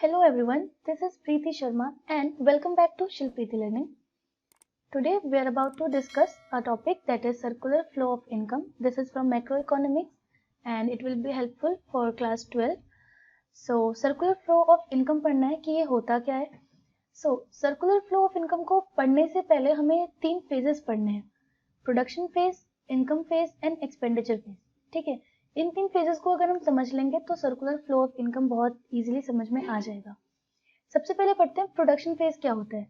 Hello everyone, this is Preeti Sharma and welcome back to Shilpreeti Learning. Today we are about to discuss a topic that is circular flow of income. This is from macroeconomics and it will be helpful for class 12. So circular flow of income पढ़ना है कि ये होता क्या है. So circular flow of income को पढ़ने से पहले हमें 3 phases पढ़ने हैं. Production phase, income phase and expenditure phase. ठीक है. इन 3 फेजेस को अगर हम समझ लेंगे तो सर्कुलर फ्लो ऑफ इनकम बहुत इजीली समझ में आ जाएगा. सबसे पहले पढ़ते हैं प्रोडक्शन फेज क्या होता है.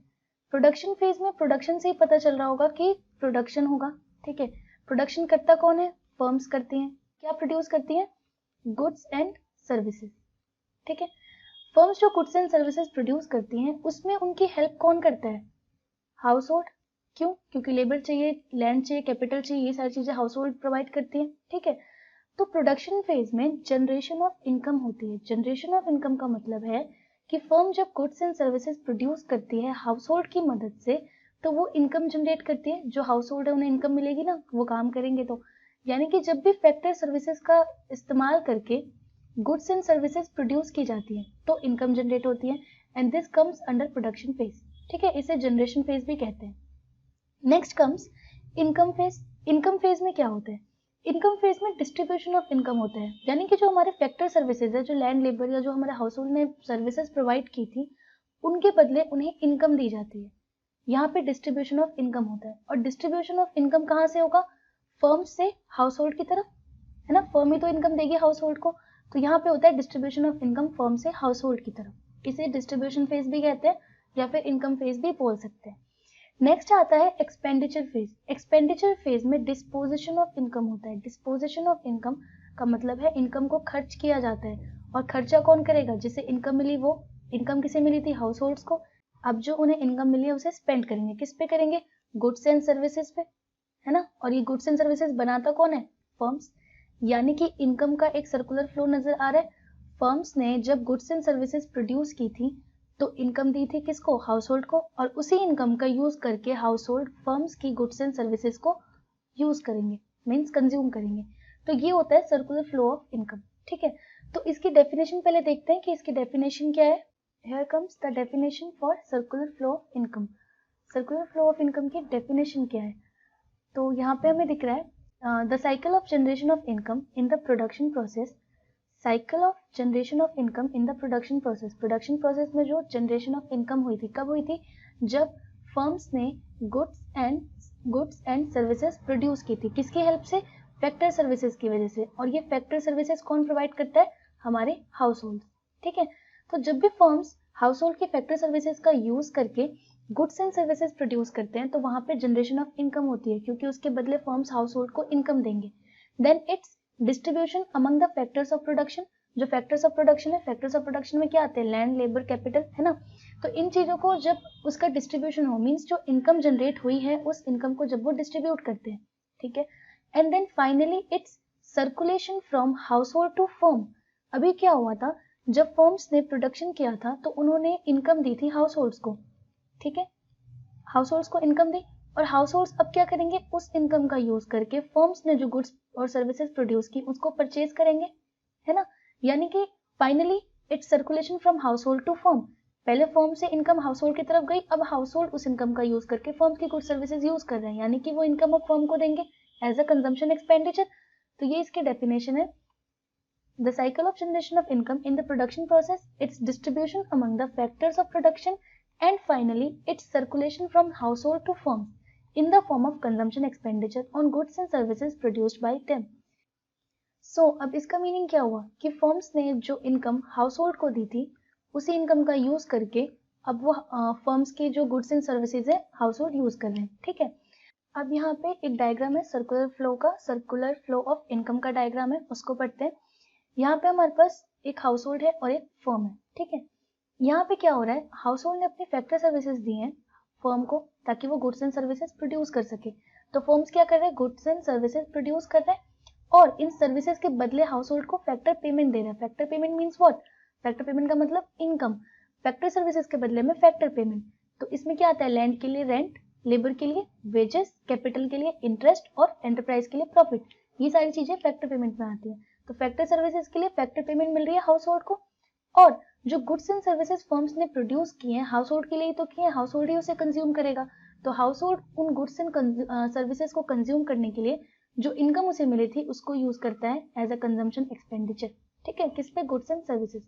प्रोडक्शन फेज में प्रोडक्शन से ही पता चल रहा होगा कि प्रोडक्शन होगा. ठीक है. प्रोडक्शन करता कौन है? फर्म्स करती हैं. क्या प्रोड्यूस करती हैं? Goods and services. ठीक है. फर्म्स जो गुड्स एंड सर्विसेज प्रोड्यूस करती हैं उसमें उनकी हेल्प कौन करता है? House hold. क्यों? क्योंकि लेबर चाहिए, लैंड चाहिए, कैपिटल चाहिए, ये सारी चीजें हाउस होल्ड प्रोवाइड करती है. ठीक है. तो प्रोडक्शन फेज में जनरेशन ऑफ इनकम होती है. जनरेशन ऑफ इनकम का मतलब है कि फर्म जब गुड्स एंड सर्विसेज प्रोड्यूस करती है हाउस होल्ड की मदद से तो वो इनकम जनरेट करती है. जो हाउस होल्ड है उन्हें इनकम मिलेगी ना, वो काम करेंगे तो. यानी कि जब भी फैक्टर सर्विसेज का इस्तेमाल करके गुड्स एंड सर्विसेज प्रोड्यूस की जाती है तो इनकम जनरेट होती है and this comes under production phase. ठीक है. इसे जनरेशन फेज भी कहते हैं. Next comes income phase. Income phase में क्या होता है? इनकम फेज में डिस्ट्रीब्यूशन ऑफ इनकम होता है. यानी कि जो हमारे फैक्टर सर्विसेज है, जो लैंड लेबर या जो हमारे हाउस होल्ड ने सर्विसेज प्रोवाइड की थी उनके बदले उन्हें इनकम दी जाती है. यहाँ पे डिस्ट्रीब्यूशन ऑफ इनकम होता है. और डिस्ट्रीब्यूशन ऑफ इनकम कहाँ से होगा? फर्म से हाउस होल्ड की तरफ, है ना. फर्म ही तो इनकम देगी हाउस होल्ड को. तो यहाँ पे होता है डिस्ट्रीब्यूशन ऑफ इनकम फर्म से हाउस होल्ड की तरफ. इसे डिस्ट्रीब्यूशन फेज भी कहते हैं या फिर इनकम फेज भी बोल सकते हैं. नेक्स्ट आता है एक्सपेंडिचर फेज. एक्सपेंडिचर फेज में डिस्पोजिशन ऑफ इनकम होता है. डिस्पोजिशन ऑफ इनकम का मतलब है इनकम को खर्च किया जाता है. और खर्चा कौन करेगा? जिसे इनकम मिली वो. इनकम किसे मिली थी? हाउस होल्ड्स को. अब जो उन्हें इनकम मिली है उसे स्पेंड करेंगे. किस पे करेंगे? गुड्स एंड सर्विसेज पे, है ना. और ये गुड्स एंड सर्विसेज बनाता कौन है? फर्म्स. यानी कि इनकम का एक सर्कुलर फ्लो नजर आ रहा है. फर्म्स ने जब गुड्स एंड सर्विसेज प्रोड्यूस की थी तो इनकम दी थी किसको? हाउस होल्ड को. और उसी इनकम का यूज करके हाउस होल्ड फर्म्स की गुड्स एंड सर्विसेज को यूज करेंगे, मींस कंज्यूम करेंगे. तो ये होता है सर्कुलर फ्लो ऑफ इनकम. ठीक है. तो इसकी डेफिनेशन पहले देखते हैं कि इसकी डेफिनेशन क्या है. Here comes the definition for circular flow of income. Circular flow of income की डेफिनेशन क्या है? तो यहाँ पे हमें दिख रहा है the cycle of generation of income in the production process. Cycle of generation of income in the production process. Production process में जो जनरेशन ऑफ इनकम हुई थी, कब हुई थी? जब फर्म्स ने गुड्स एंड सर्विसेज प्रोड्यूस की थी. किसकी हेल्प से? फैक्टर सर्विसेज की वजह से. और ये फैक्टर सर्विसेज कौन प्रोवाइड करता है? हमारे हाउस होल्ड. ठीक है. तो जब भी फर्म्स हाउस होल्ड के फैक्टर सर्विसेज का यूज करके गुड्स एंड सर्विसेज प्रोड्यूस करते हैं तो वहां पे जनरेशन ऑफ इनकम होती है, क्योंकि उसके बदले फर्म्स हाउस होल्ड को इनकम देंगे. Then its distribution among the factors of production. जो फैक्टर्स ऑफ प्रोडक्शन है, फैक्टर्स ऑफ प्रोडक्शन में क्या आते हैं? लैंड, लेबर, कैपिटल, है ना. तो इन चीजों को जब उसका डिस्ट्रीब्यूशन हो, मींस जो इनकम जनरेट हुई है उस इनकम को जब वो डिस्ट्रीब्यूट करते हैं. ठीक है. And then finally its circulation from household to firm. अभी क्या हुआ था? जब फर्म्स ने प्रोडक्शन किया था तो उन्होंने इनकम दी थी हाउस होल्ड्स को. ठीक है. हाउस होल्ड्स को इनकम दी और हाउस होल्ड्स अब क्या करेंगे? उस इनकम का यूज करके फर्म्स ने जो गुड्स और सर्विसेज प्रोड्यूस की उसको परचेज करेंगे, है ना. यानी कि finally its circulation from household to firm. पहले फर्म से इनकम हाउस होल्ड की तरफ गई, अब हाउस होल्ड उस इनकम का यूज करके फर्म की गुड्स सर्विसेज यूज कर रहे हैं, यानी कि वो इनकम अब फर्म को देंगे एज अ कंजम्पशन एक्सपेंडिचर. तो ये इसकी डेफिनेशन है. The cycle of generation of income in the production process, it's distribution among the factors of production and finally its circulation from household to firms in the form of consumption expenditure on goods and services produced by them. So अब इसका meaning क्या हुआ कि firms ने जो income household को दी थी उसी इनकम का यूज करके अब वो फर्म्स के जो गुड्स एंड सर्विसेज है हाउस होल्ड यूज कर रहे हैं. ठीक है. अब यहाँ पे एक डायग्राम है सर्कुलर फ्लो का. सर्कुलर फ्लो ऑफ इनकम का डायग्राम है, उसको पढ़ते हैं. यहाँ पे हमारे पास एक हाउस होल्ड है और एक फर्म है. ठीक है. यहाँ पे क्या हो रहा है? हाउस होल्ड ने अपनी फैक्टर सर्विसेज दी हैं फर्म को ताकि वो गुड्स एंड सर्विसेज प्रोड्यूस कर सके. तो फर्म्स क्या कर रहे हैं? गुड्स एंड सर्विसेज प्रोड्यूस कर रहे हैं और इन सर्विसेज के बदले हाउस होल्ड को फैक्टर पेमेंट दे रहे हैं. Factor payment means what? Factor payment का मतलब इनकम. फैक्टर सर्विसेज के बदले में फैक्टर पेमेंट. तो इसमें क्या आता है? लैंड के लिए रेंट, लेबर के लिए वेजेस, कैपिटल के लिए इंटरेस्ट और एंटरप्राइज के लिए प्रॉफिट. ये सारी चीजें फैक्टर पेमेंट में आती है. तो फैक्टर सर्विसेज के लिए फैक्टर पेमेंट मिल रही है हाउस होल्ड को और जो गुड्स एंड सर्विसेज फर्म्स ने प्रोड्यूस किए हैं, हाउस होल्ड के लिए तो किए हैं, हाउस होल्ड ही उसे कंज्यूम करेगा, तो हाउस होल्ड उन गुड्स एंड सर्विसेज को कंज्यूम करने के लिए जो इनकम उसे मिली थी उसको यूज करता है एज अ कंजम्पशन एक्सपेंडिचर। ठीक है, किस पे? Goods and services.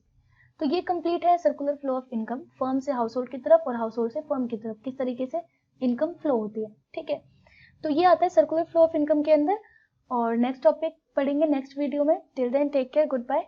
तो ये कंप्लीट है circular flow of income, firm से हाउस होल्ड की तरफ और हाउस होल्ड से फर्म की तरफ किस तरीके से इनकम फ्लो होती है। ठीक है, तो ये आता है सर्कुलर फ्लो ऑफ इनकम के अंदर, और नेक्स्ट टॉपिक पढ़ेंगे नेक्स्ट वीडियो में। Till then take care, good bye.